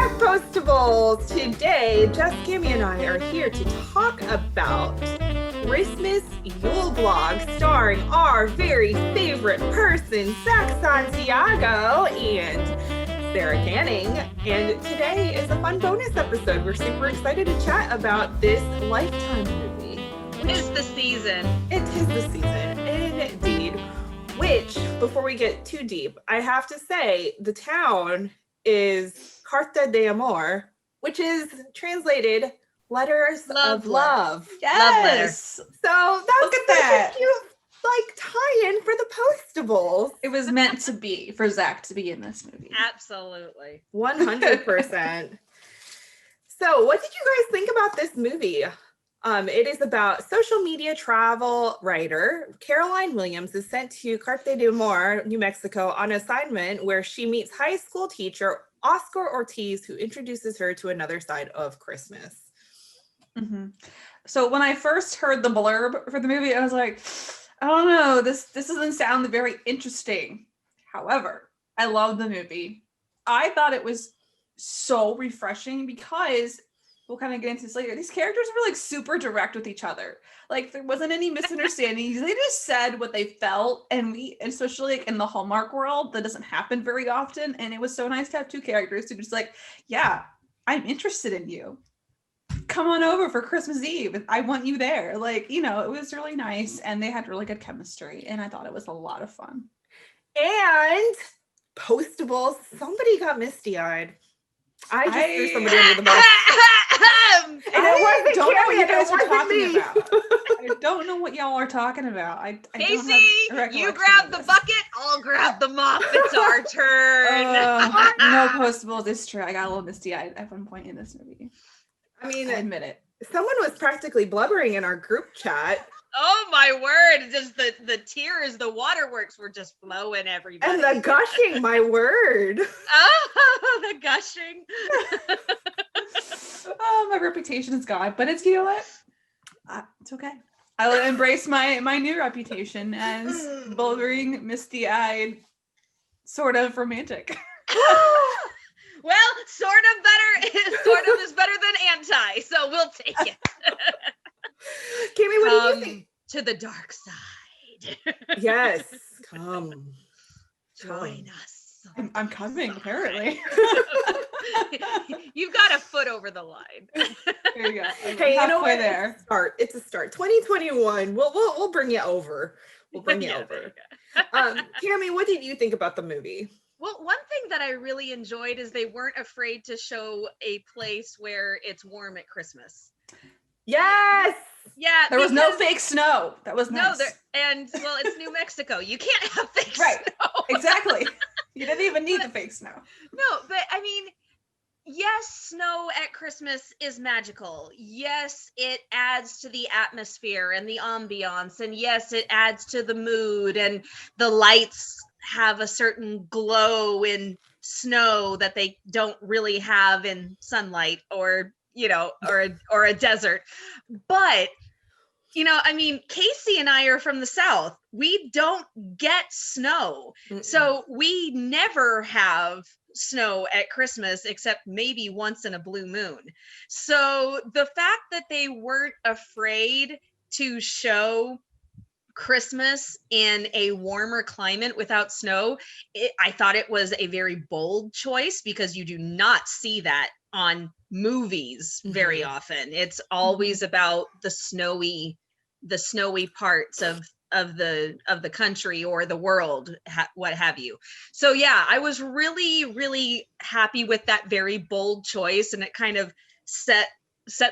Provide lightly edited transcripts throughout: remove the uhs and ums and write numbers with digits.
Postables! Today, Jess, Cammy, and I are here to talk about Christmas Yule Blog, starring our very favorite person, Zak Santiago and Sarah Canning. And today is a fun bonus episode. We're super excited to chat about this Lifetime movie. It's the season. It is the season, indeed. Which, before we get too deep, I have to say the town is Carte de Amor, which is translated letters of love. Yes. So that's a cute tie-in for the Postables. It was meant to be for Zak to be in this movie. Absolutely. 100%. So what did you guys think about this movie? It is about social media travel writer Caroline Williams is sent to Carte de Amor, New Mexico, on assignment where she meets high school teacher Oscar Ortiz, who introduces her to another side of Christmas. Mm-hmm. So when I first heard the blurb for the movie, I was like, I don't know, this doesn't sound very interesting. However, I love the movie. I thought it was so refreshing because we'll kind of get into this later. These characters were like super direct with each other. Like there wasn't any misunderstandings. They just said what they felt, and especially like in the Hallmark world, that doesn't happen very often. And it was so nice to have two characters who just like, yeah, I'm interested in you. Come on over for Christmas Eve. I want you there. Like, you know, it was really nice, and they had really good chemistry, and I thought it was a lot of fun. And Postables, somebody got misty-eyed. I just threw somebody under the bus. I don't know what you guys are talking about. I don't know what y'all are talking about. Kaycee, you grab the bucket, I'll grab the mop. It's our turn. No Postables. It's true. I got a little misty-eyed at one point in this movie. I mean, I admit it. Someone was practically blubbering in our group chat. Oh my word. Just the tears, the waterworks were just flowing, everybody. And the gushing, my word. Oh, the gushing. Oh, my reputation is gone. But it's, you know what? It's okay. I'll embrace my new reputation as bouldering, misty-eyed, sort of romantic. Well, sort of is better than anti, so we'll take it. Cammy, what do you think? To the dark side. Yes, come. Join us. I'm coming, apparently. You've got a foot over the line. There you go. Hey, you know what? There. It's a start. 2021. We'll bring you over. We'll bring you over. Cammy, what did you think about the movie? Well, one thing that I really enjoyed is they weren't afraid to show a place where it's warm at Christmas. Yes. Yeah. There was no fake snow. That was nice. Well, it's New Mexico. You can't have fake snow. Exactly. You didn't even need the fake snow. No, but I mean, yes, snow at Christmas is magical. Yes, it adds to the atmosphere and the ambiance. And yes, it adds to the mood, and the lights have a certain glow in snow that they don't really have in sunlight or, you know, or a desert. But, you know, I mean, Kaycee and I are from the South. We don't get snow. Mm-mm. So we never have snow at Christmas except maybe once in a blue moon. So the fact that they weren't afraid to show Christmas in a warmer climate without snow, I thought it was a very bold choice, because you do not see that on movies very often. It's always about the snowy parts of the country or the world, what have you. So yeah, I was really, really happy with that very bold choice, and it kind of set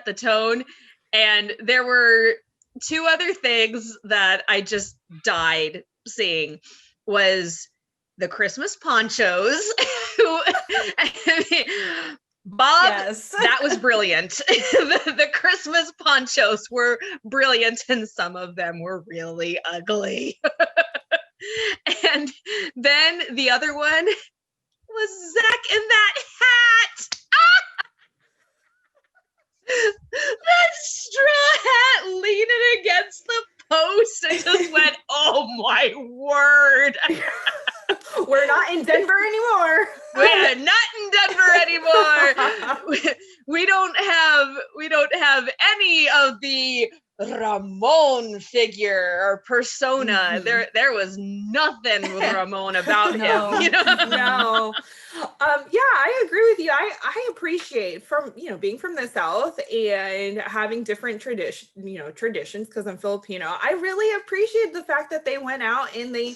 the tone. And there were two other things that I just died seeing. Was the Christmas ponchos. Bob, yes. That was brilliant. The Christmas ponchos were brilliant, and some of them were really ugly. And then the other one was Zak in that hat. That straw hat leaning against the post and just went, oh my word. We're not in Denver anymore. We're not in Denver anymore. We don't have any of the Ramon figure or persona. There was nothing with Ramon about him. You know? No. Yeah, I agree with you. I appreciate being from the South and having different traditions because I'm Filipino. I really appreciate the fact that they went out and they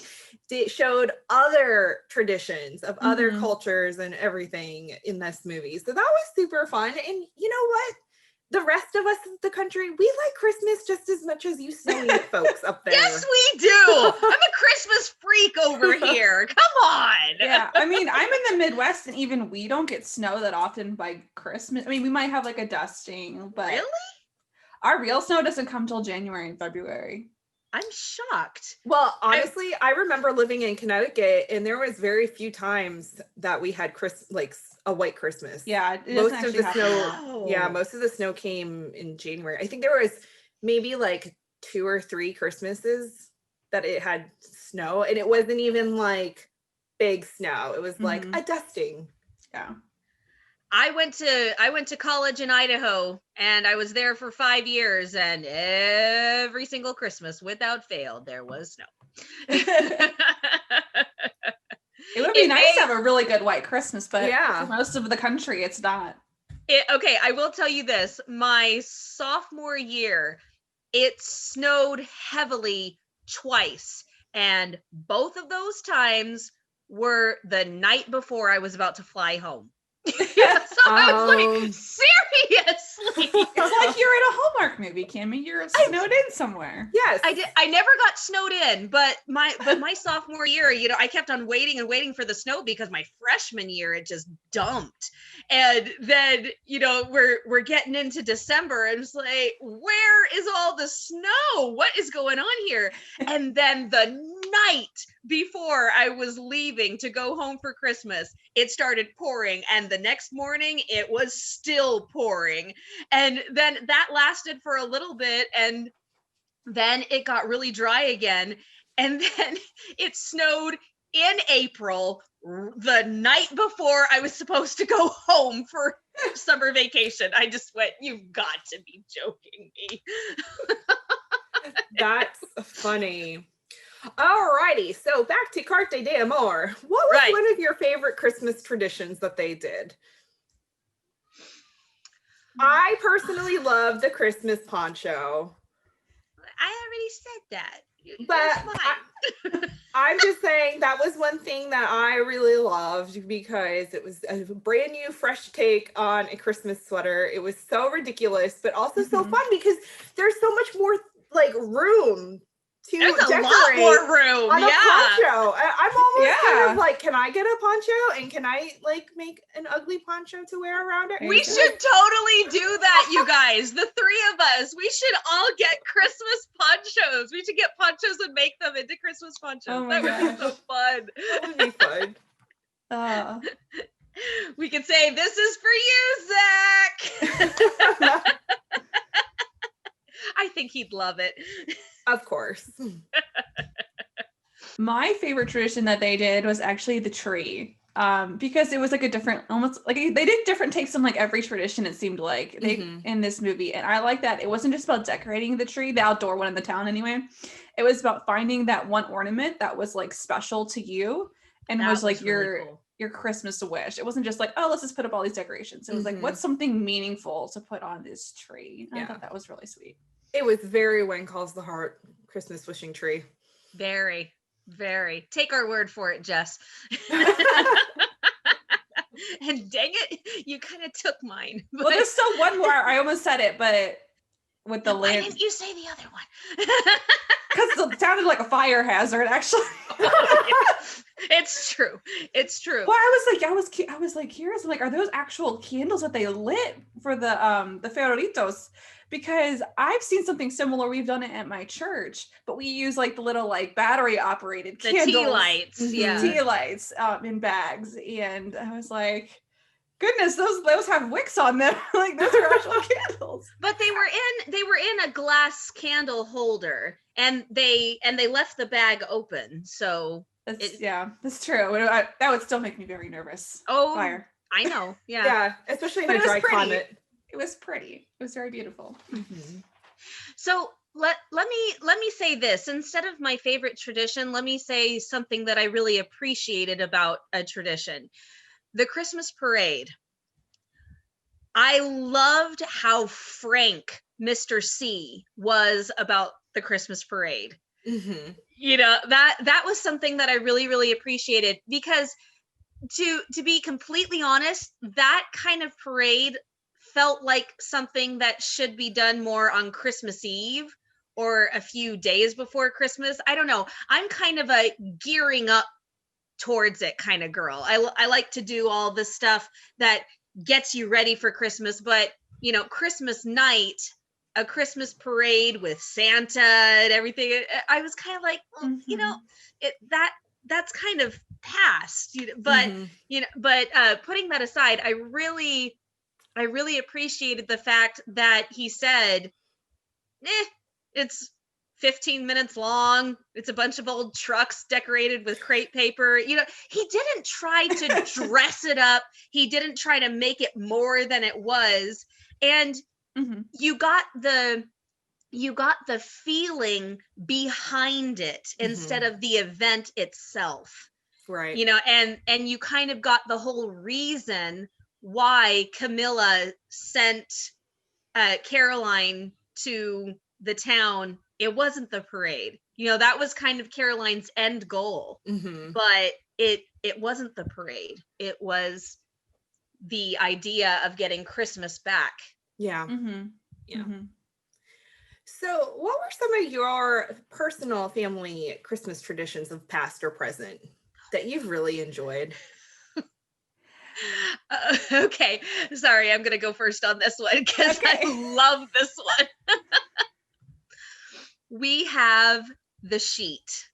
showed other traditions of other cultures and everything in this movie. So that was super fun. And you know what? The rest of us in the country, we like Christmas just as much as you snowy folks up there. Yes, we do. I'm a Christmas freak over here. Come on. Yeah, I mean, I'm in the Midwest, and even we don't get snow that often by Christmas. I mean, we might have like a dusting, but really, our real snow doesn't come till January and February. I'm shocked. Well, honestly, I remember living in Connecticut, and there was very few times that we had a white Christmas. Yeah, most of the snow. Wow. Yeah, most of the snow came in January. I think there was maybe like 2 or 3 Christmases that it had snow, and it wasn't even like big snow. It was like a dusting. Yeah. I went to college in Idaho, and I was there for 5 years, and every single Christmas without fail there was snow. It would be nice to have a really good white Christmas, but yeah, for most of the country it's not. Okay, I will tell you this. My sophomore year, it snowed heavily twice, and both of those times were the night before I was about to fly home. So I was like, seriously? It's like you're in a Hallmark movie, Kimmy. You're snowed in somewhere. Yes. I never got snowed in, but my sophomore year, I kept on waiting and waiting for the snow because my freshman year it just dumped. And then, we're getting into December and it's like, where is all the snow? What is going on here? And then the night before I was leaving to go home for Christmas, it started pouring, and the next morning it was still pouring. And then that lasted for a little bit, and then it got really dry again, and then it snowed in April, the night before I was supposed to go home for summer vacation. I just went, you've got to be joking me. That's funny. Alrighty, so back to Carte de Amor. What was one of your favorite Christmas traditions that they did? I personally love the Christmas poncho. I already said that. But I'm just saying that was one thing that I really loved because it was a brand new, fresh take on a Christmas sweater. It was so ridiculous, but also so fun because there's so much more room to There's a decorate lot more room. on a poncho. I'm almost kind of like, can I get a poncho and can I make an ugly poncho to wear around it? We should totally do that, you guys. The 3 of us. We should all get Christmas ponchos. We should get ponchos and make them into Christmas ponchos. Oh that would be so fun. That would be fun. We could say, this is for you, Zach. I think he'd love it. Of course. My favorite tradition that they did was actually the tree. Because it was like a different, almost like they did different takes on like every tradition, it seemed like in this movie. And I like that it wasn't just about decorating the tree, the outdoor one in the town anyway. It was about finding that one ornament that was like special to you and was like really your Christmas wish. It wasn't just like, oh, let's just put up all these decorations. It was like, what's something meaningful to put on this tree? And I thought that was really sweet. It was very When Calls the Heart Christmas wishing tree. Very, very. Take our word for it, Jess. And dang it, you kind of took mine. But... Well, there's still one more. I almost said it, but with the Why didn't you say the other one? Because it sounded like a fire hazard, actually. It's true. It's true. Well, I was curious. I'm like, are those actual candles that they lit for the Ferroritos? Because I've seen something similar. We've done it at my church, but we use like the little like battery operated candles. The tea lights. Yeah. Tea lights in bags. And I was like, goodness, those have wicks on them. Like those are actual candles. But they were in a glass candle holder, and they left the bag open. So That's true. That would still make me very nervous. Oh, Fire. I know. Yeah. Yeah, especially in But a it was dry pretty. climate. It was pretty. It was very beautiful. So let me say this. Instead of my favorite tradition, let me say something that I really appreciated about a tradition. The Christmas parade. I loved how frank Mr. C was about the Christmas parade. Mm-hmm. That was something that I really, really appreciated, because to be completely honest, that kind of parade felt like something that should be done more on Christmas Eve or a few days before Christmas. I don't know. I'm kind of a gearing up towards it kind of girl. I like to do all the stuff that gets you ready for Christmas, but Christmas night, a Christmas parade with Santa and everything, I was kind of like, that's kind of past, but putting that aside, I really appreciated the fact that he said, it's 15 minutes long. It's a bunch of old trucks decorated with crepe paper. He didn't try to dress it up. He didn't try to make it more than it was. And you got the feeling behind it instead of the event itself. Right. And you kind of got the whole reason why Camilla sent Caroline to the town. It wasn't the parade. That was kind of Caroline's end goal. But it wasn't the parade. It was the idea of getting Christmas back. Yeah. Yeah. So what were some of your personal family Christmas traditions of past or present that you've really enjoyed? Okay. Sorry, I'm going to go first on this one because I love this one. We have the sheet.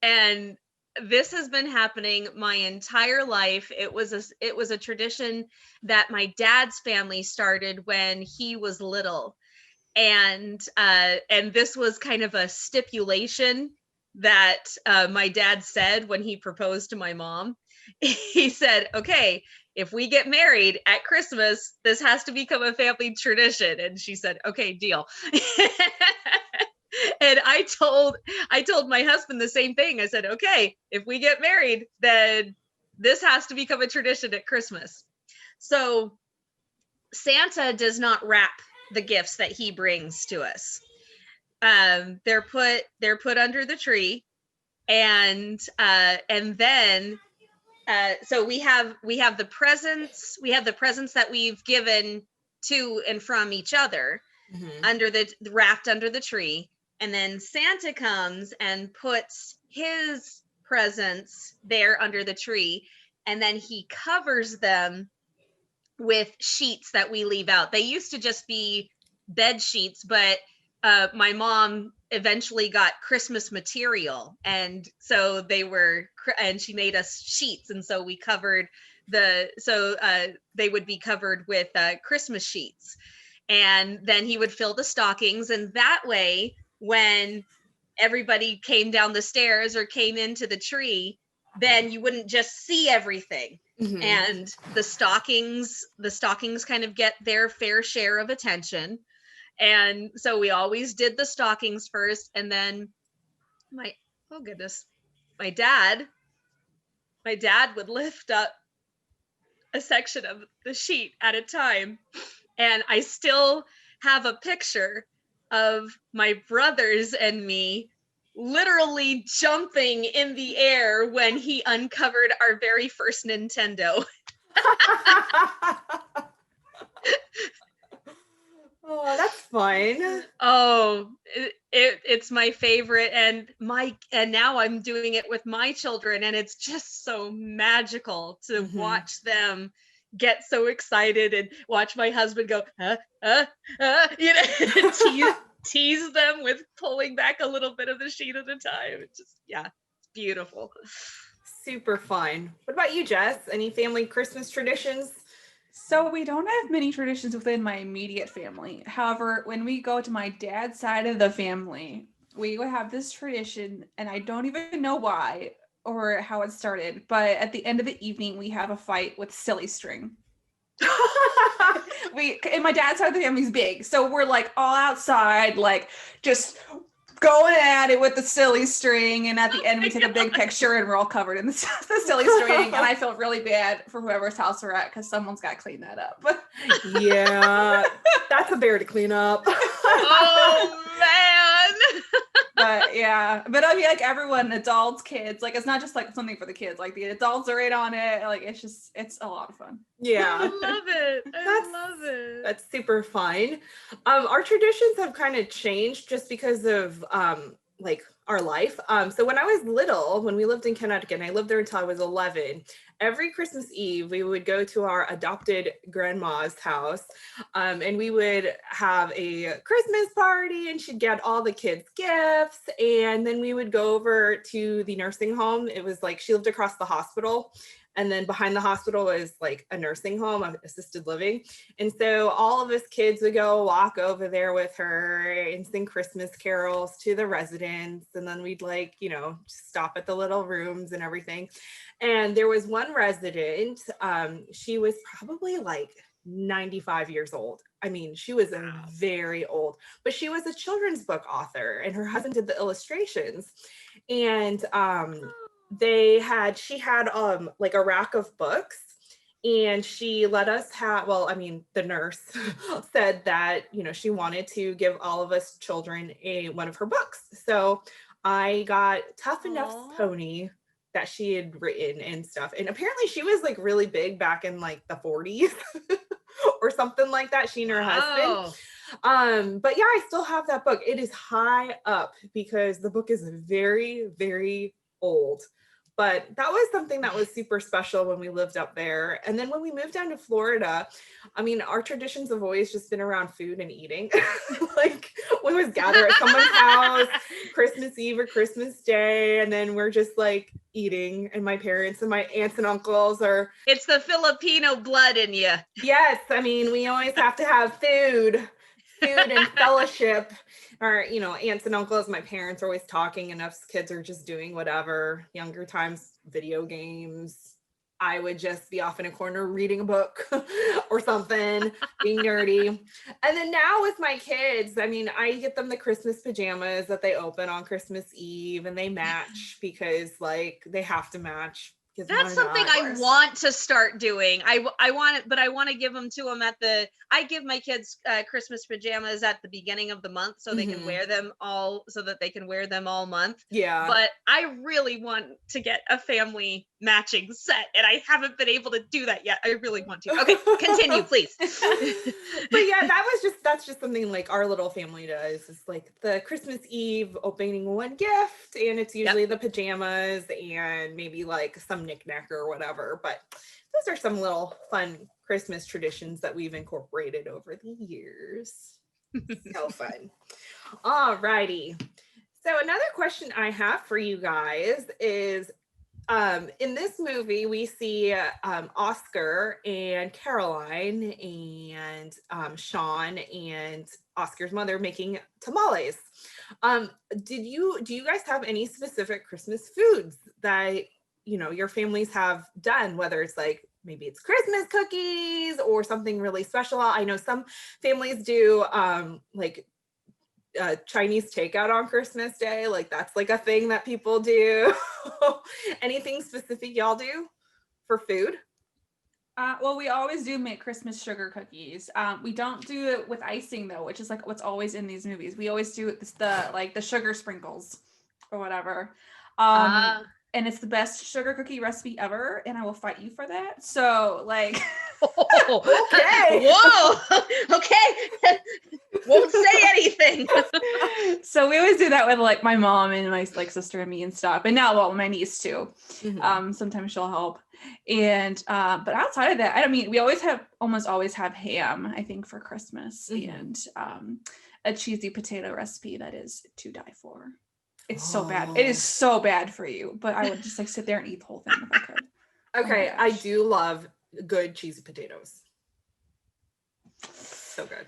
And this has been happening my entire life. It was a tradition that my dad's family started when he was little. And this was kind of a stipulation that my dad said when he proposed to my mom. He said, okay, if we get married at Christmas, this has to become a family tradition. And she said, okay, deal. And I told my husband the same thing. I said, okay, if we get married, then this has to become a tradition at Christmas. So Santa does not wrap the gifts that he brings to us. They're put under the tree, and then so we have the presents. We have the presents that we've given to and from each other wrapped under the tree. And then Santa comes and puts his presents there under the tree. And then he covers them with sheets that we leave out. They used to just be bed sheets, but my mom eventually got Christmas material. And so and she made us sheets. And so we covered they would be covered with Christmas sheets. And then he would fill the stockings. And that way, when everybody came down the stairs or came into the tree, then you wouldn't just see everything. And the stockings kind of get their fair share of attention. And so we always did the stockings first. And then my dad would lift up a section of the sheet at a time. And I still have a picture of my brothers and me literally jumping in the air when he uncovered our very first Nintendo. Oh, that's fun. Oh, it's my favorite, and now I'm doing it with my children, and it's just so magical to watch them get so excited and watch my husband go, tease them with pulling back a little bit of the sheet at a time. It's just, it's beautiful. Super fun. What about you, Jess? Any family Christmas traditions? So we don't have many traditions within my immediate family. However, when we go to my dad's side of the family, we would have this tradition, and I don't even know why, or how it started, but at the end of the evening, we have a fight with silly string. And my dad's side of the family's big, so we're like all outside, like just going at it with the silly string, and at the end we take a big picture and we're all covered in the silly string, and I feel really bad for whoever's house we're at because someone's got to clean that up. Yeah, that's a bear to clean up. Oh man. But yeah, but I mean, like everyone, adults, kids, like it's not just like something for the kids, like the adults are in on it, like it's a lot of fun. Yeah, I love it. I love it. That's super fun. Our traditions have kind of changed just because of like our life. So when I was little, when we lived in Connecticut, and I lived there until I was 11, every Christmas Eve we would go to our adopted grandma's house, and we would have a Christmas party, and she'd get all the kids gifts, and then we would go over to the nursing home. It was like she lived across the hospital, and then behind the hospital was like a nursing home, assisted living. And so all of us kids would go walk over there with her and sing Christmas carols to the residents. And then we'd like, stop at the little rooms and everything. And there was one resident, she was probably like 95 years old. I mean, she was very old, but she was a children's book author, and her husband did the illustrations. And she had like a rack of books, and she let us have, the nurse said that, she wanted to give all of us children one of her books. So I got Tough Enough's Pony that she had written and stuff. And apparently she was like really big back in like the 40s or something like that, she and her husband. But yeah, I still have that book. It is high up because the book is very, very old. But that was something that was super special when we lived up there. And then when we moved down to Florida, I mean, our traditions have always just been around food and eating. Like we always gather at someone's house, Christmas Eve or Christmas Day, and then we're just like eating. And my parents and my aunts and uncles are... It's the Filipino blood in you. Yes, I mean, we always have to have food and fellowship. Or, aunts and uncles, my parents are always talking, and us kids are just doing whatever. Younger times, video games. I would just be off in a corner reading a book or something, being nerdy. And then now with my kids, I mean, I get them the Christmas pajamas that they open on Christmas Eve, and they match because like they have to match. That's something I want to start doing. I want it, but I want to give them to them I give my kids Christmas pajamas at the beginning of the month so they can wear them all, so that they can wear them all month. Yeah. But I really want to get a family matching set, and I haven't been able to do that yet. I really want to. Okay, continue, please. But yeah, that's just something like our little family does. It's like the Christmas Eve opening one gift, and it's usually the pajamas and maybe like some knickknack or whatever. But those are some little fun Christmas traditions that we've incorporated over the years. So fun. All righty. So another question I have for you guys is, in this movie, we see Oscar and Caroline and Sean and Oscar's mother making tamales. Do you guys have any specific Christmas foods that your families have done, whether it's like maybe it's Christmas cookies or something really special? I know some families do like Chinese takeout on Christmas Day. Like that's like a thing that people do. Anything specific y'all do for food? Well, we always do make Christmas sugar cookies. We don't do it with icing though, which is like what's always in these movies. We always do the sugar sprinkles or whatever. And it's the best sugar cookie recipe ever, and I will fight you for that. So like okay. Whoa. Okay. Won't say anything. So we always do that with like my mom and my like sister and me and stuff. And now my niece too. Sometimes she'll help. And but outside of that, I mean, we almost always have ham, I think, for Christmas, and a cheesy potato recipe that is to die for. It's so bad. It is so bad for you, but I would just like sit there and eat the whole thing if I could. Okay, I do love good cheesy potatoes. So good.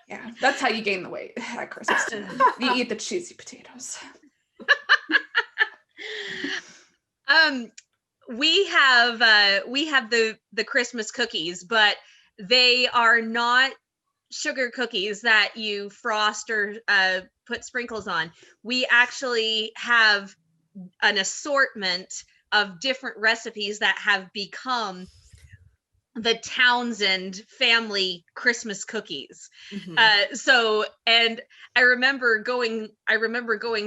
Yeah, that's how you gain the weight at Christmas time. You eat the cheesy potatoes. We have the Christmas cookies, but they are not sugar cookies that you frost or put sprinkles on. We actually have an assortment of different recipes that have become the Townsend family Christmas cookies. So, and I remember going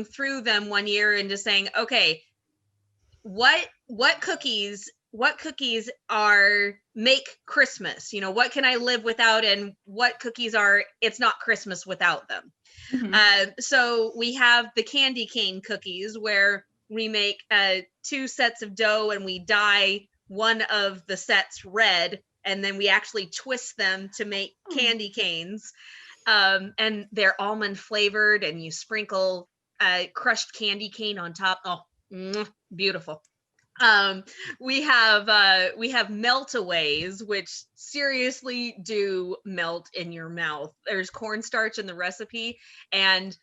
through them one year and just saying, okay, what cookies are make Christmas? You know, what can I live without, and what cookies are it's not Christmas without them? So we have the candy cane cookies, where we make 2 sets of dough and we dye one of the sets red, and then we actually twist them to make candy canes. And they're almond flavored, and you sprinkle crushed candy cane on top. Oh, beautiful. We have meltaways, which seriously do melt in your mouth. There's cornstarch in the recipe, and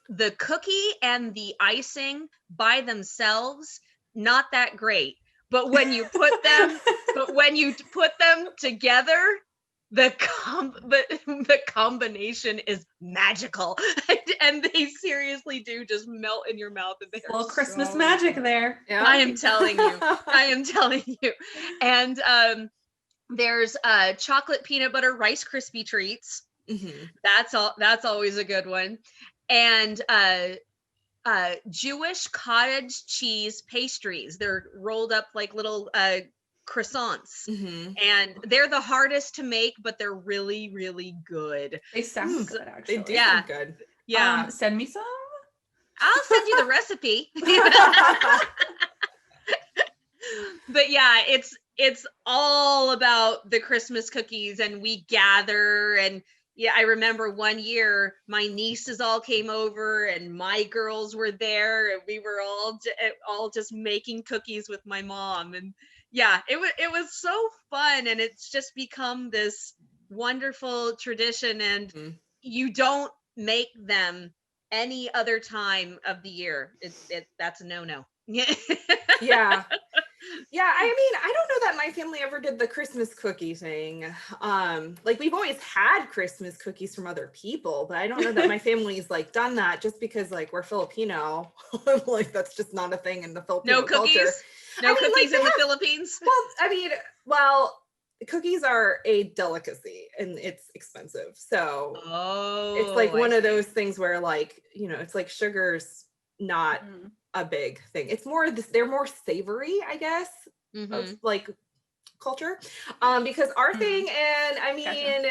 the cookie and the icing by themselves, not that great. But when you put them, together, the combination is magical, and they seriously do just melt in your mouth. And a little Christmas magic there. Yeah. I am telling you. And there's chocolate peanut butter Rice Krispie treats. That's always a good one. And Jewish cottage cheese pastries. They're rolled up like little croissants, and they're the hardest to make, but they're really, really good. They sound good, actually. They do sound good. Yeah. Send me some. I'll send you the recipe. But yeah, it's all about the Christmas cookies, and we gather. And yeah, I remember one year my nieces all came over, and my girls were there, and we were all just making cookies with my mom. And yeah, it was so fun, and it's just become this wonderful tradition, and you don't make them any other time of the year. That's a no-no. Yeah. I mean, I don't know that my family ever did the Christmas cookie thing. Like, we've always had Christmas cookies from other people, but I don't know that my family's like done that, just because like we're Filipino. Like, that's just not a thing in the Filipino culture. No cookies in the Philippines? Well, cookies are a delicacy, and it's expensive. So it's like one of those things where, like, you know, it's like sugar's not a big thing. It's more they're more savory, I guess, of like culture. Because our thing, and I mean,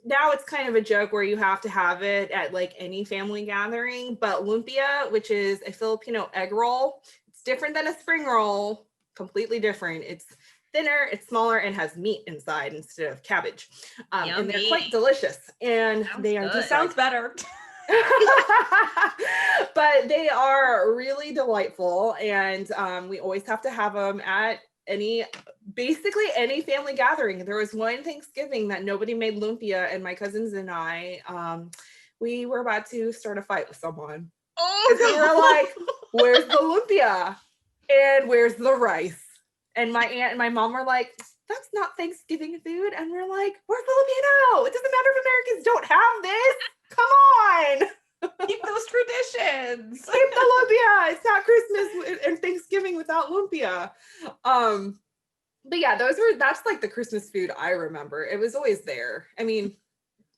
now it's kind of a joke where you have to have it at like any family gathering, but lumpia, which is a Filipino egg roll, it's different than a spring roll, completely different. It's thinner, it's smaller, and has meat inside instead of cabbage. And they're quite delicious. And they are just sounds better. But they are really delightful, and we always have to have them at basically any family gathering. There was one Thanksgiving that nobody made lumpia, and my cousins and I, we were about to start a fight with someone. Because we were like, where's the lumpia? And where's the rice? And my aunt and my mom were like, that's not Thanksgiving food. And we're like, we're Filipino. It doesn't matter if Americans don't have this. Come on. Keep those traditions. Keep the lumpia. It's not Christmas and Thanksgiving without lumpia. But yeah, that's like the Christmas food I remember. It was always there. I mean,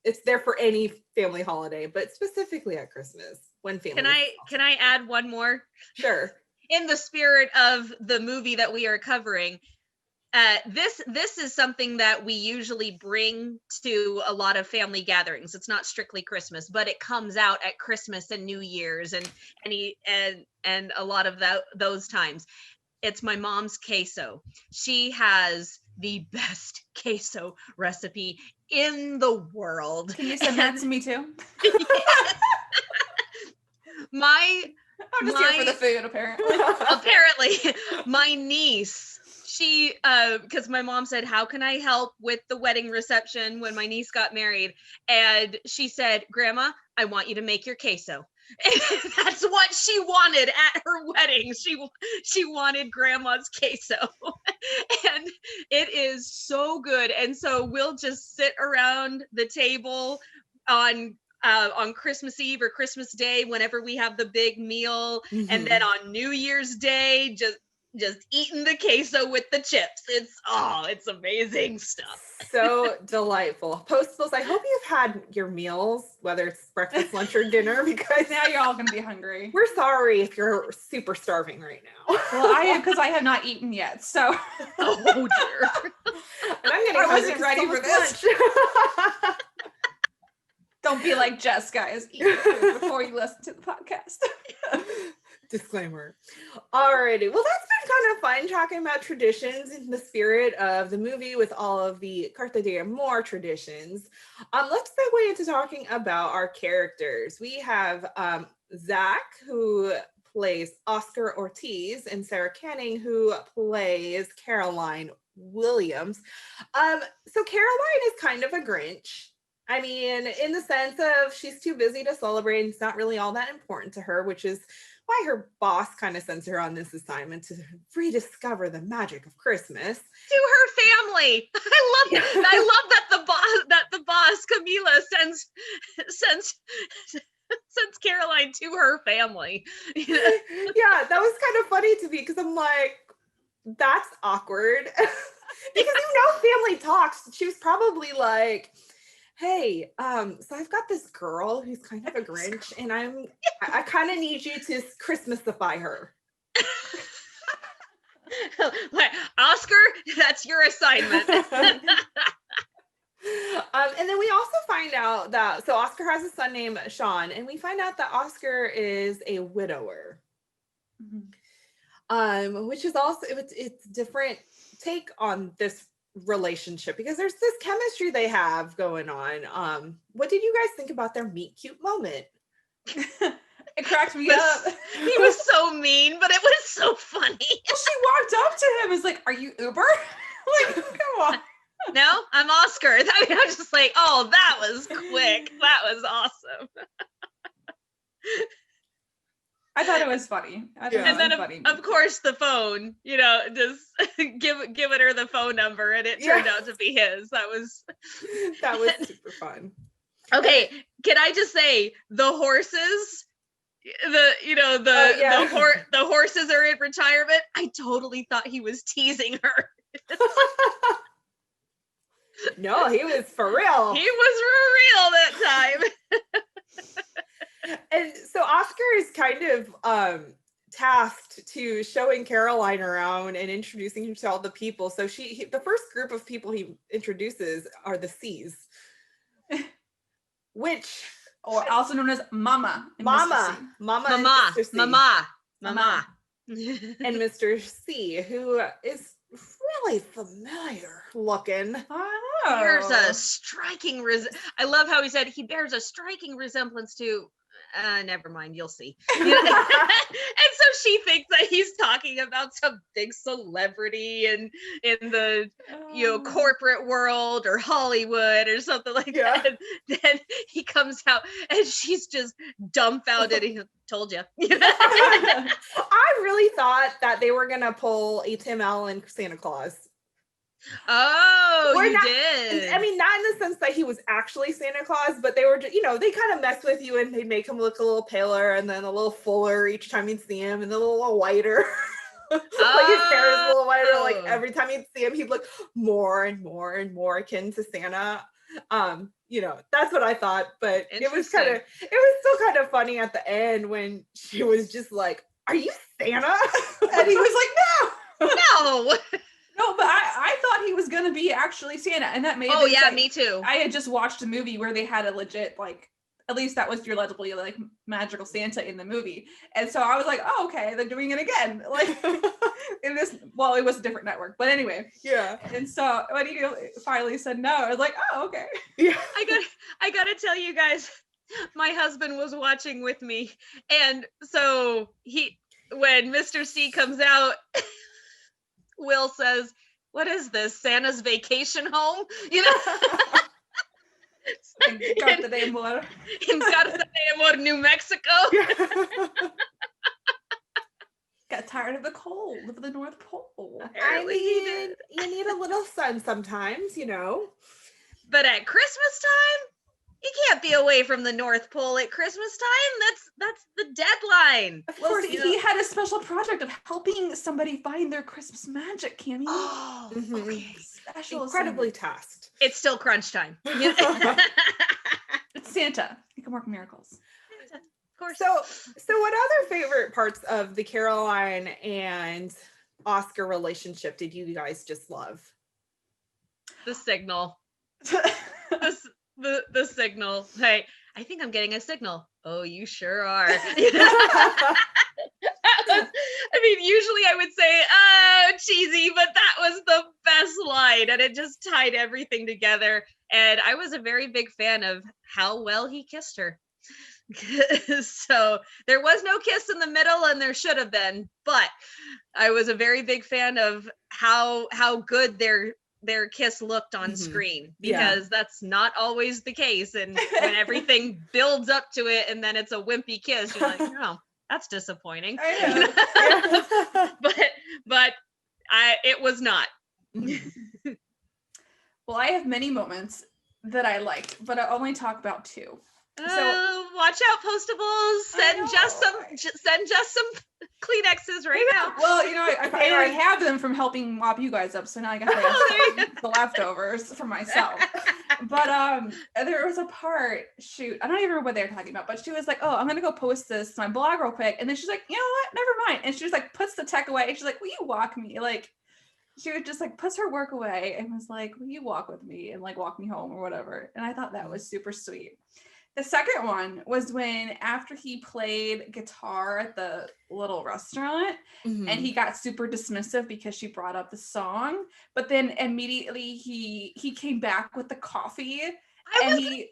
it's there for any family holiday, but specifically at Christmas when family. Can I add one more? Sure. In the spirit of the movie that we are covering, this is something that we usually bring to a lot of family gatherings. It's not strictly Christmas, but it comes out at Christmas and New Year's and a lot of those times. It's my mom's queso. She has the best queso recipe in the world. Can you send that to me too? I'm just here for the food, apparently. Apparently, my niece, she, because my mom said, how can I help with the wedding reception when my niece got married? And she said, Grandma, I want you to make your queso. That's what she wanted at her wedding. She wanted grandma's queso. And it is so good. And so we'll just sit around the table on Christmas Eve or Christmas Day whenever we have the big meal, and then on New Year's Day just eating the queso with the chips. It's amazing stuff. So delightful. Postables, I hope you've had your meals, whether it's breakfast, lunch, or dinner, because Now you're all gonna be hungry. we're sorry if you're super starving right now. Well, I am, because I have not eaten yet. So Oh dear. And I'm getting I hungry wasn't 'cause ready it's for almost this. lunch. don't be like Jess, guys. Eat your food before you listen to the podcast. Disclaimer. Alrighty. Well, that's been kind of fun talking about traditions in the spirit of the movie with all of the Carte de Amor traditions. Let's segue into talking about our characters. We have Zak, who plays Oscar Ortiz, and Sarah Canning, who plays Caroline Williams. So Caroline is kind of a Grinch. I mean, in the sense of she's too busy to celebrate, and it's not really all that important to her, which is why her boss kind of sends her on this assignment to rediscover the magic of Christmas. To her family. I love that the boss Camila sends Caroline to her family. Yeah, that was kind of funny to me because I'm like, that's awkward. Because family talks. She was probably like, hey, so I've got this girl who's kind of a Grinch, and I kind of need you to Christmasify her. Like, Oscar, that's your assignment. And then we also find out that, so Oscar has a son named Sean, and we find out that Oscar is a widower. Which is also, it's different take on this relationship, because there's this chemistry they have going on. What did you guys think about their meet cute moment? It cracked me up. He was so mean, but it was so funny. She walked up to him and was like, "Are you Uber?" Like, come on. No, I'm Oscar. I mean, I was just like, oh, that was quick. That was awesome. I thought it was funny. And then, of course, the phone, just giving her the phone number, and it turned out to be his. That was super fun. Okay, can I just say, the horses, the horses are in retirement. I totally thought he was teasing her. No, he was for real. He was for real that time. And so Oscar is kind of tasked to showing Caroline around and introducing him to all the people. So the first group of people he introduces are the C's, which, or also known as Mama, and Mama, and Mr. C, who is really familiar looking. Bears a striking I love how he said he bears a striking resemblance to never mind, you'll see. And so she thinks that he's talking about some big celebrity in the corporate world or Hollywood or something like that. And then he comes out and she's just dumbfounded. He told you. I really thought that they were gonna pull a Tim Allen Santa Claus. Oh, did. I mean, not in the sense that he was actually Santa Claus, but they were just, they kind of mess with you and they'd make him look a little paler and then a little fuller each time you'd see him, and then a little whiter. Like his hair is a little whiter. Like every time you'd see him, he'd look more and more and more akin to Santa. That's what I thought, but it was still kind of funny at the end when she was just like, "Are you Santa?" And he was like, "No." No, but I thought he was gonna be actually Santa, and that made me too. I had just watched a movie where they had a legit, at least that was your legibly magical Santa in the movie, and so I was like, oh, okay, they're doing it again, it was a different network, but anyway, yeah. And so when he finally said no, I was like, oh, okay. Yeah. I gotta tell you guys, my husband was watching with me, and so when Mr. C comes out. Will says, "What is this, Santa's vacation home?" In Carte de Amor. In Carte de Amor, New Mexico. Got tired of the cold of the North Pole. I Apparently he mean, did. you need a little sun sometimes, you know. But at Christmas time, you can't be away from the North Pole at Christmas time. That's the deadline. Of Well, course, see, he had a special project of helping somebody find their Christmas magic, Cammy. Oh, Mhm. okay. Special incredibly assignment. tasked. It's still crunch time. It's Santa. He can work miracles. Of course. So what other favorite parts of the Caroline and Oscar relationship did you guys just love? The signal. The signal. Hey, I think I'm getting a signal. Oh, you sure are. I mean, usually I would say, cheesy, but that was the best line. And it just tied everything together. And I was a very big fan of how well he kissed her. So there was no kiss in the middle, and there should have been. But I was a very big fan of how good their kiss looked on screen, because that's not always the case. And when everything builds up to it and then it's a wimpy kiss, you're like, oh, that's disappointing. I know. but it was not. Well, I have many moments that I liked, but I only talk about two. Watch out, Postables. Send just some Kleenexes right now. Well, you know, I already have them from helping mop you guys up, so now I got the leftovers for myself. But there was a part, shoot, I don't even remember what they were talking about, but she was like, oh, I'm gonna go post this to my blog real quick. And then she's like, you know what, never mind. And she just like puts the tech away, and she's like, will you walk me? Like, she would just like puts her work away and was like, will you walk with me and like walk me home or whatever. And I thought that was super sweet. The second one was when, after he played guitar at the little restaurant, and he got super dismissive because she brought up the song, but then immediately he came back with the coffee. And he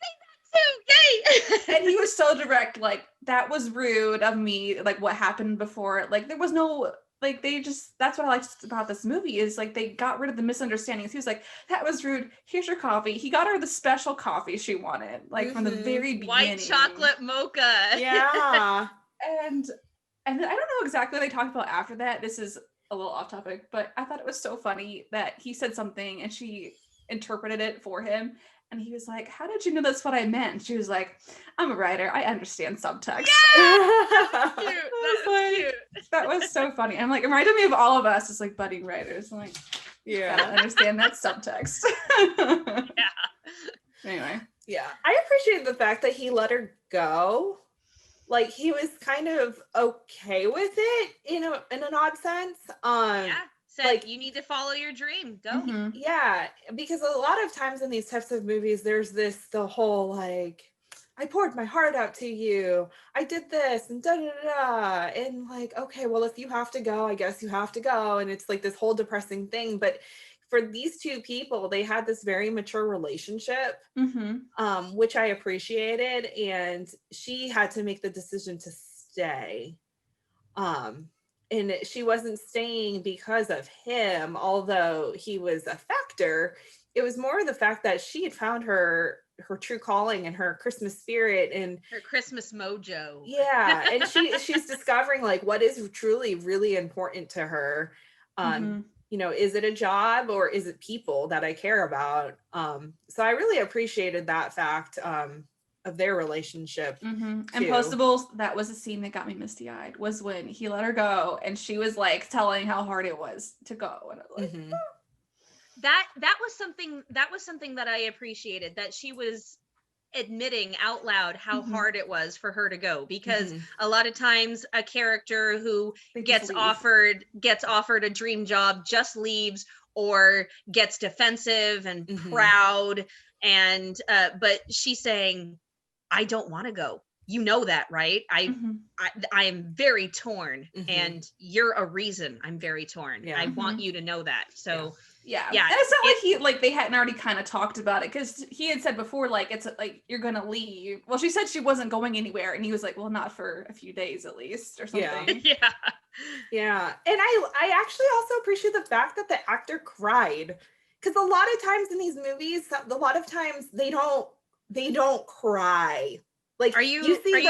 was so direct, like, that was rude of me, like what happened before. Like, there was no, like, that's what I liked about this movie, is like they got rid of the misunderstandings. He was like, that was rude, here's your coffee. He got her the special coffee she wanted, like from the very beginning. White chocolate mocha. Yeah. And then I don't know exactly what they talked about after that. This is a little off topic, but I thought it was so funny that he said something and she interpreted it for him. And he was like, how did you know that's what I meant? She was like, I'm a writer, I understand subtext. Yeah! That's cute. Cute. That was so funny. I'm like, it reminded me of all of us as like budding writers. I'm like, Yeah. I understand that subtext. Yeah. Anyway. Yeah. I appreciate the fact that he let her go. Like, he was kind of okay with it, you know, in an odd sense. Yeah. Said, like, you need to follow your dream. Go. Mm-hmm. Yeah, because a lot of times in these types of movies, there's the whole like, I poured my heart out to you, I did this and da da da, and like, okay, well, if you have to go, I guess you have to go, and it's like this whole depressing thing. But for these two people, they had this very mature relationship, which I appreciated, and she had to make the decision to stay. And she wasn't staying because of him, although he was a factor. It was more the fact that she had found her true calling and her Christmas spirit and her Christmas mojo. Yeah, and she's discovering like what is truly really important to her. You know, is it a job or is it people that I care about? So I really appreciated that fact of their relationship. And Postables, that was a scene that got me misty-eyed, was when he let her go and she was like telling how hard it was to go, and I was like, that was something that I appreciated, that she was admitting out loud how hard it was for her to go, because a lot of times a character who gets offered a dream job just leaves or gets defensive and proud, and but she's saying, I don't want to go. You know that, right? I am very torn, and you're a reason I'm very torn. Yeah. I want you to know that. So yeah. And it's not like they hadn't already kind of talked about it, because he had said before, like, it's like, you're gonna leave. Well, she said she wasn't going anywhere, and he was like, well, not for a few days at least, or something. Yeah. And I actually also appreciate the fact that the actor cried, because a lot of times in these movies, they don't they don't cry. Like, Are you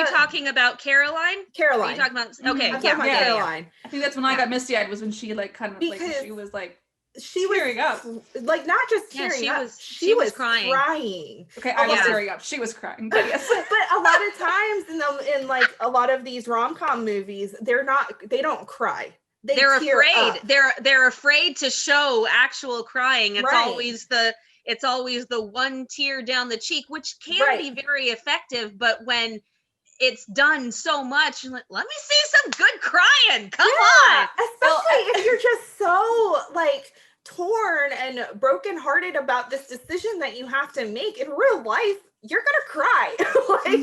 talking about Caroline? Caroline. Are you talking about? Okay, I'm talking about Caroline. I think that's when I got misty-eyed, was when she like kind of like she was like tearing up. Like, not just tearing up. She was crying. Okay, I was tearing up. She was crying. But yes. But a lot of times in like a lot of these rom-com movies, they don't cry. They're afraid. They're afraid to show actual crying. It's always the one tear down the cheek, which can be very effective, but when it's done so much, let me see some good crying. Come on. Especially if you're just so like torn and brokenhearted about this decision that you have to make in real life. You're gonna cry. Like,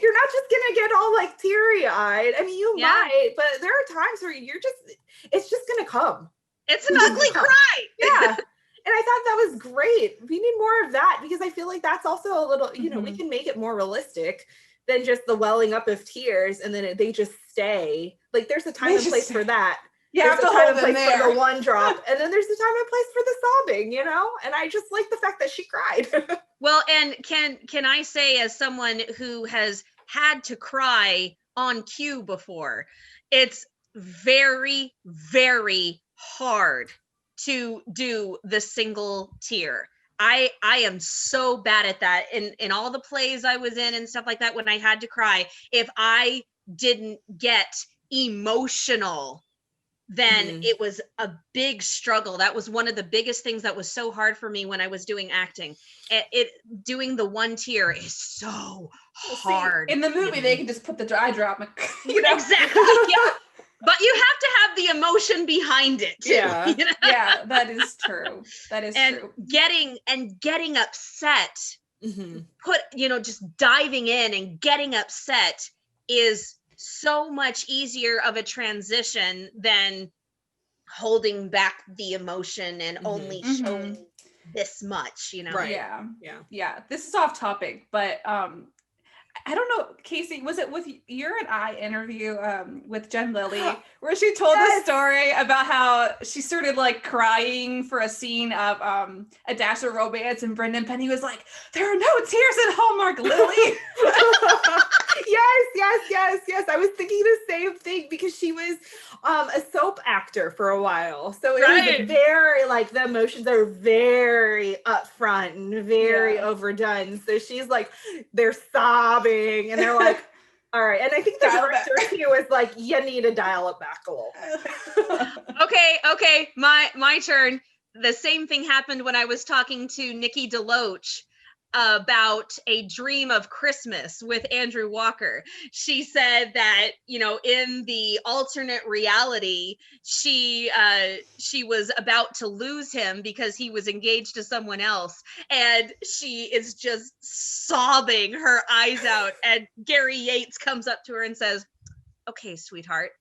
you're not just gonna get all like teary-eyed. I mean, you might, but there are times where it's just gonna come. It's an ugly cry. Yeah. And I thought that was great. We need more of that, because I feel like that's also a little, we can make it more realistic than just the welling up of tears and then they just stay. Like, there's a time and place for that. Yeah, there's a time and place for the one drop, and then there's a time and place for the sobbing, And I just like the fact that she cried. Well, and can I say, as someone who has had to cry on cue before, it's very, very hard to do the single tear. I am so bad at that. In all the plays I was in and stuff like that, when I had to cry, if I didn't get emotional, then it was a big struggle. That was one of the biggest things that was so hard for me when I was doing acting. Doing the one tear is so hard. In the movie, they can just put the eye drop. Exactly. Yeah. But you have to have the emotion behind it too. Yeah. Yeah, that is true. That is true. Getting upset, just diving in and getting upset is so much easier of a transition than holding back the emotion and only showing this much, Right. Yeah. This is off topic, but I don't know, Kaycee, was it with your and I interview with Jen Lilly, where she told the story about how she started like crying for a scene of A Dash of Romance, and Brendan Penny was like, "There are no tears in Hallmark, Lily." Yes. I was thinking the same thing, because she was a soap actor for a while. So it was very, like, the emotions are very upfront and very overdone. So she's like, they're sobbing and they're like, all right. And I think the director too was like, you need to dial it back a little. Okay. My turn. The same thing happened when I was talking to Nikki DeLoach about A Dream of Christmas with Andrew Walker. She said that, in the alternate reality, she was about to lose him because he was engaged to someone else, and she is just sobbing her eyes out, and Gary Yates comes up to her and says, "Okay, sweetheart,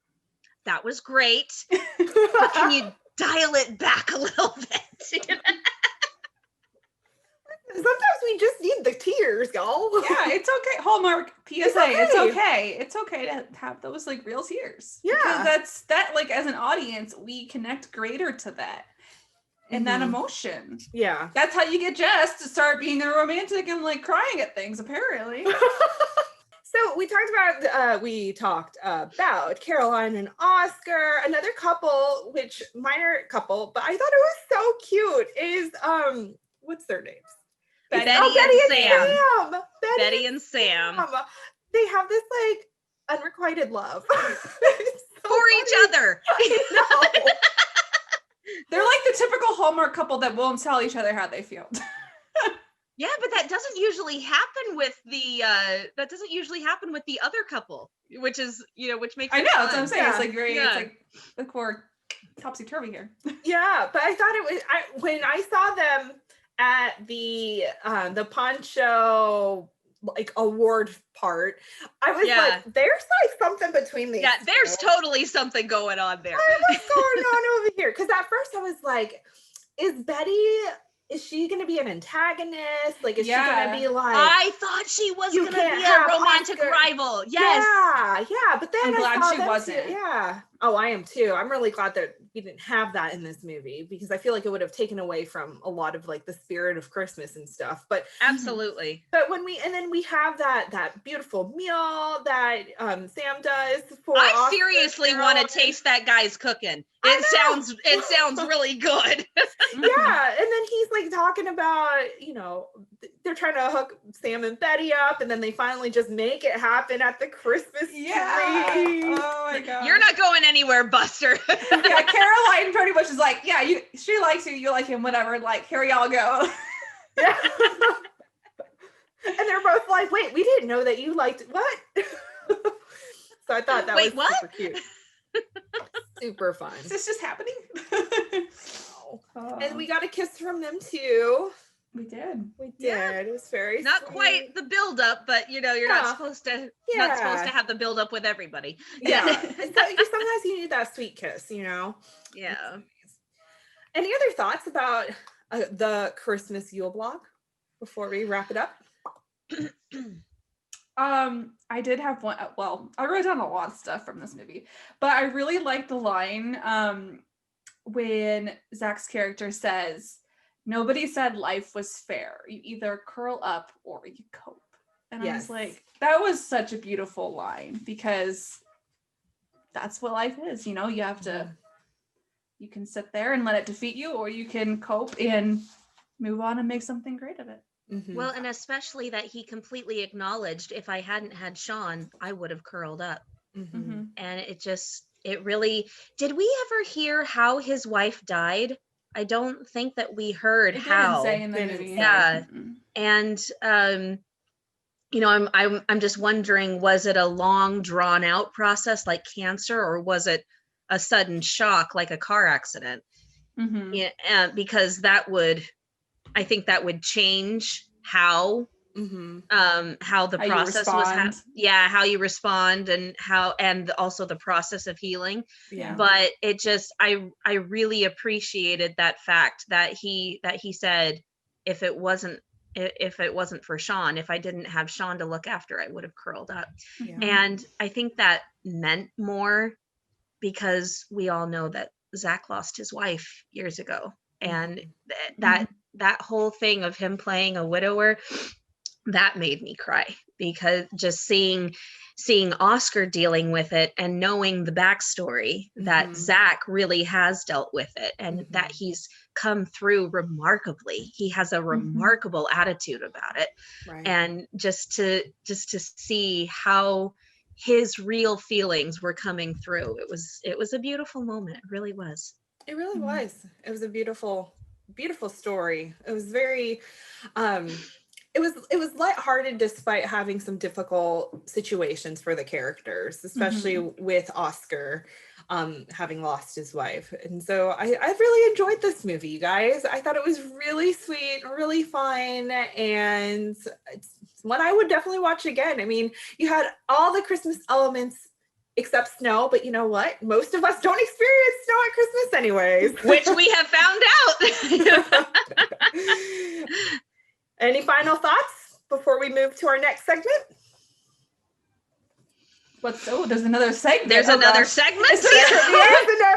that was great, but can you dial it back a little bit?" Sometimes we just need the tears, y'all. Yeah, it's okay. Hallmark PSA. It's okay. It's okay to have those like real tears. Yeah. Because that like, as an audience, we connect greater to that and that emotion. Yeah. That's how you get Jess to start being a romantic and like crying at things, apparently. So we talked about Caroline and Oscar, another couple, which minor couple, but I thought it was so cute, is what's their names? Betty and Sam. They have this like unrequited love for each other. I know. They're like the typical Hallmark couple that won't tell each other how they feel. Yeah, but that doesn't usually happen with the other couple, which is, which makes I know, that's what I'm saying. Yeah. It's like it's like the core topsy-turvy here. Yeah, but I thought it was when I saw them at the poncho like award part, I was like, there's like something between these. Yeah, there's totally something going on there. What's going on over here? Because at first I was like, is Betty is she going to be an antagonist? Like, is she going to be like, I thought she was you going to can't be a have romantic Oscar. rival. Yes. Yeah. But then I'm I glad saw she them wasn't. too. Yeah. Oh, I am too. I'm really glad that we didn't have that in this movie, because I feel like it would have taken away from a lot of like the spirit of Christmas and stuff. But Absolutely. But then we have that beautiful meal that Sam does for I Oscar seriously Carol. want to taste that guy's cooking. It sounds really good. Yeah, and then he's like talking about, you know, they're trying to hook Sam and Betty up, and then they finally just make it happen at the Christmas tree. Oh my god. You're not going anywhere, Buster. Yeah, Caroline pretty much is like, yeah, she likes you, you like him, whatever. Like, here y'all go. Yeah. And they're both like, wait, we didn't know that you liked what? So I thought that was super cute. Super fun. Is this just happening? And we got a kiss from them too. We did. Yeah. It was very Not sweet. quite the build up, but you know, you're not supposed to have the build up with everybody. Yeah. And so sometimes you need that sweet kiss, you know? Yeah. Any other thoughts about the Christmas Yule Blog before we wrap it up? I did have one. Well, I wrote down a lot of stuff from this movie, but I really liked the line when Zak's character says, "Nobody said life was fair. You either curl up or you cope." And I was like, that was such a beautiful line, because that's what life is. You know, you have to, you can sit there and let it defeat you, or you can cope and move on and make something great of it. Mm-hmm. Well, and especially that he completely acknowledged, if I hadn't had Sean, I would have curled up. Mm-hmm. And it really, did we ever hear how his wife died? I don't think that we heard how. Didn't say in the movie. Yeah. And, you know, I'm just wondering, was it a long drawn out process like cancer, or was it a sudden shock like a car accident? Yeah, because I think that would change how the process was how you respond, and also the process of healing. But it just, I really appreciated that fact that he said, if it wasn't for Sean, if I didn't have Sean to look after, I would have curled up. And I think that meant more, because we all know that Zak lost his wife years ago, and that whole thing of him playing a widower, that made me cry, because just seeing Oscar dealing with it and knowing the backstory that Zak really has dealt with it, and that he's come through remarkably. He has a remarkable attitude about it. And just to see how his real feelings were coming through, it was a beautiful moment. It really was. It really was. It was a beautiful story. It was very it was lighthearted despite having some difficult situations for the characters, especially with Oscar having lost his wife. And so I really enjoyed this movie, you guys. I thought it was really sweet, really fun, and it's one I would definitely watch again. I mean, you had all the Christmas elements except snow, but you know what? Most of us don't experience snow at Christmas anyways. Which we have found out. Any final thoughts before we move to our next segment? There's another segment. There's another segment? There's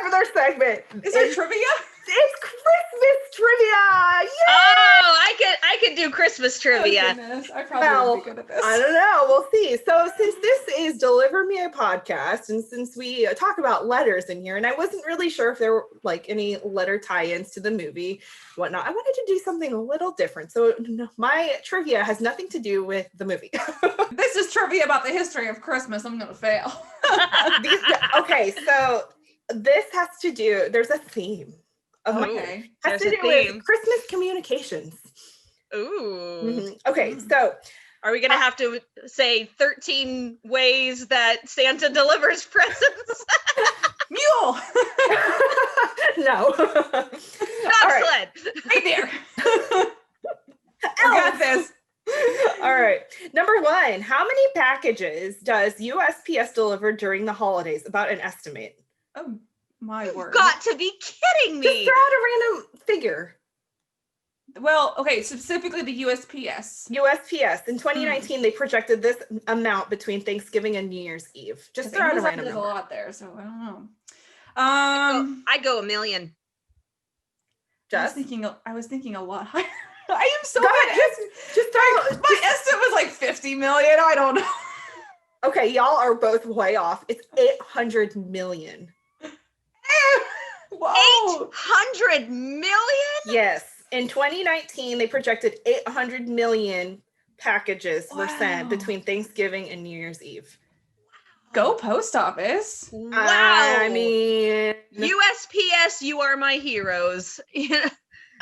another segment. Is there trivia? It's Christmas trivia! Yay! Oh, I could do Christmas trivia. Oh, I probably would be good at this. I don't know. We'll see. So since this is Deliver Me a Podcast, and since we talk about letters in here, and I wasn't really sure if there were like any letter tie-ins to the movie, whatnot, I wanted to do something a little different. So my trivia has nothing to do with the movie. This is trivia about the history of Christmas. I'm going to fail. Okay, so this has to do, there's a theme. Has to do with Christmas communications. Ooh. Okay, so are we going to have to say 13 ways that Santa delivers presents? Mule. No. Bobsled. Right there. I got this. All right. Number 1, how many packages does USPS deliver during the holidays? About an estimate. Oh, my word. Got to be kidding me. Just throw out a random figure. Well, okay, specifically the USPS. USPS. In 2019, they projected this amount between Thanksgiving and New Year's Eve. Just throw out a random There's number. a lot there, so I don't know. I'd go $1 million. Jess? I was thinking a lot higher. I am so Go bad. ahead, just throw. My estimate was like 50 million. I don't know. Okay, y'all are both way off. It's 800 million. Whoa. 800 million? Yes. In 2019, they projected 800 million packages were sent between Thanksgiving and New Year's Eve. Go post office. Wow. I mean, USPS, you are my heroes.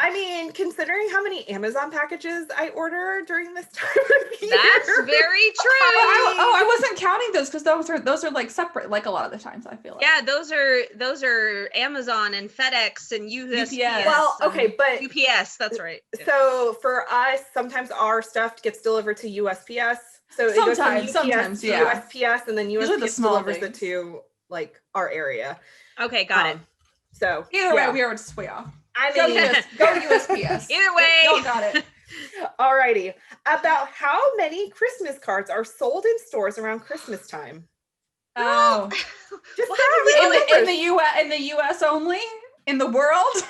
I mean, considering how many Amazon packages I order during this time of year. That's very true. I wasn't counting those because those are like separate, like a lot of the times I feel like. Yeah, those are Amazon and FedEx and USPS. Well, okay, but UPS, that's right. So for us, sometimes our stuff gets delivered to USPS. So it sometimes, goes from UPS to yeah. USPS, and then Usually the USPS small delivers things. it to like our area. Okay, got it. So Either way, we are just way off. I Go, mean, go USPS. Either way. Y'all got it. Alrighty. About how many Christmas cards are sold in stores around Christmas time? Oh. Just in the US only? In the world?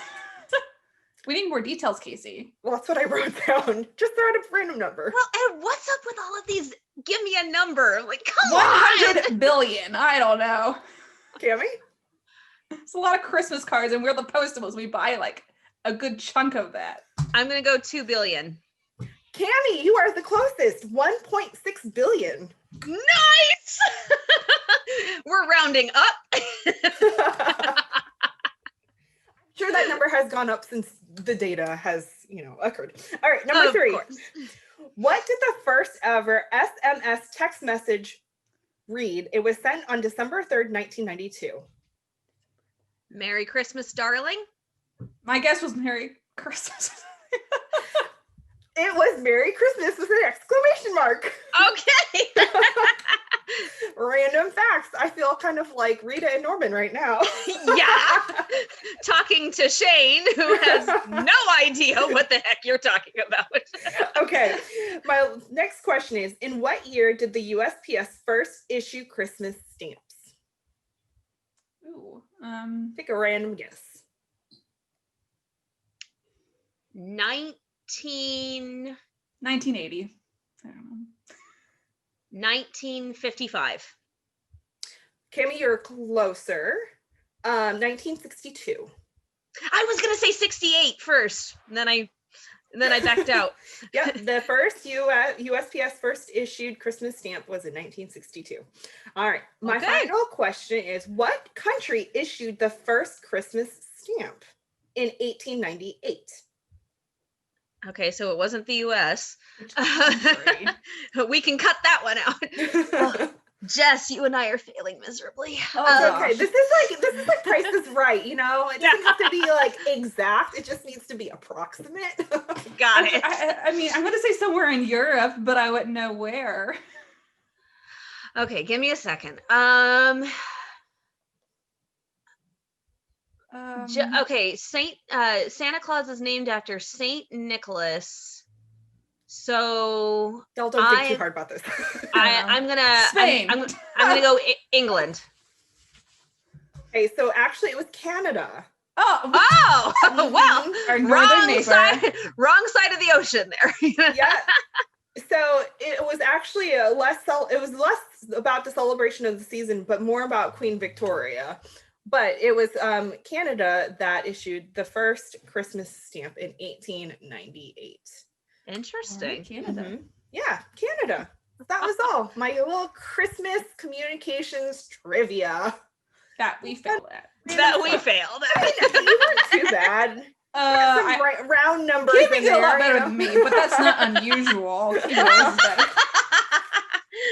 We need more details, Kaycee. Well, that's what I wrote down. Just throw out a random number. Well, and what's up with all of these? Give me a number. Like, come 100 billion. I don't know. Cammy? It's a lot of Christmas cards, and we're the postables. We buy like a good chunk of that. I'm gonna go 2 billion. Cammy, you are the closest. 1.6 billion. Nice. We're rounding up. I'm sure that number has gone up since the data has, occurred. All right, number 3. Course. What did the first ever SMS text message read? It was sent on December 3rd, 1992. Merry Christmas, darling. My guess was Merry Christmas. It was Merry Christmas with an exclamation mark. Okay. Random facts. I feel kind of like Rita and Norman right now. Yeah. Talking to Shane, who has no idea what the heck you're talking about. Okay. My next question is, in what year did the USPS first issue Christmas stamps? Ooh, Take a random guess. 1980. I don't know. 1955. Cammy, you're closer. 1962. I was gonna say 68 first, and then I backed out. Yep, the first USPS first issued Christmas stamp was in 1962. All right, my final question is, what country issued the first Christmas stamp in 1898? Okay, so it wasn't the US. We can cut that one out. Jess, you and I are failing miserably. Okay, this is like Price is Right, It doesn't have to be like exact. It just needs to be approximate. Got it. I mean, I'm going to say somewhere in Europe, but I wouldn't know where. Okay, give me a second. Okay, Santa Claus is named after Saint Nicholas. So y'all don't think too hard about this. I'm gonna Spain. I'm gonna go England. Okay, so actually it was Canada. Oh, well, our northern neighbor. Wrong side of the ocean there. Yeah. So it was actually less about the celebration of the season, but more about Queen Victoria. But it was Canada that issued the first Christmas stamp in 1898. Interesting. Canada. Mm-hmm. Yeah, Canada. That was all. My little Christmas communications trivia. That we failed at. That we failed at. You weren't too bad. Round numbers. Cammy did a lot better than me, but that's not unusual.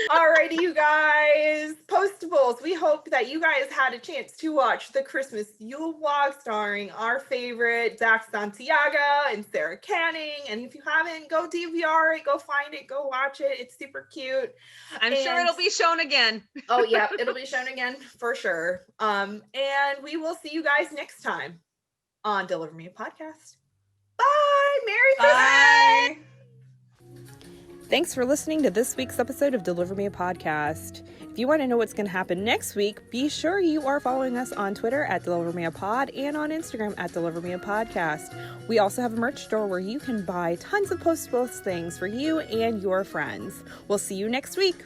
Alrighty, you guys, Postables, we hope that you guys had a chance to watch the Christmas Yule Blog starring our favorite Zak Santiago and Sarah Canning. And if you haven't, go DVR it, go find it, go watch it. It's super cute. I'm sure it'll be shown again. Oh, yeah, it'll be shown again for sure. And we will see you guys next time on Deliver Me a Podcast. Bye. Merry Christmas! Bye. Thanks for listening to this week's episode of Deliver Me a Podcast. If you want to know what's going to happen next week, be sure you are following us on Twitter at Deliver Me a Pod and on Instagram at Deliver Me a Podcast. We also have a merch store where you can buy tons of Post Bliss things for you and your friends. We'll see you next week.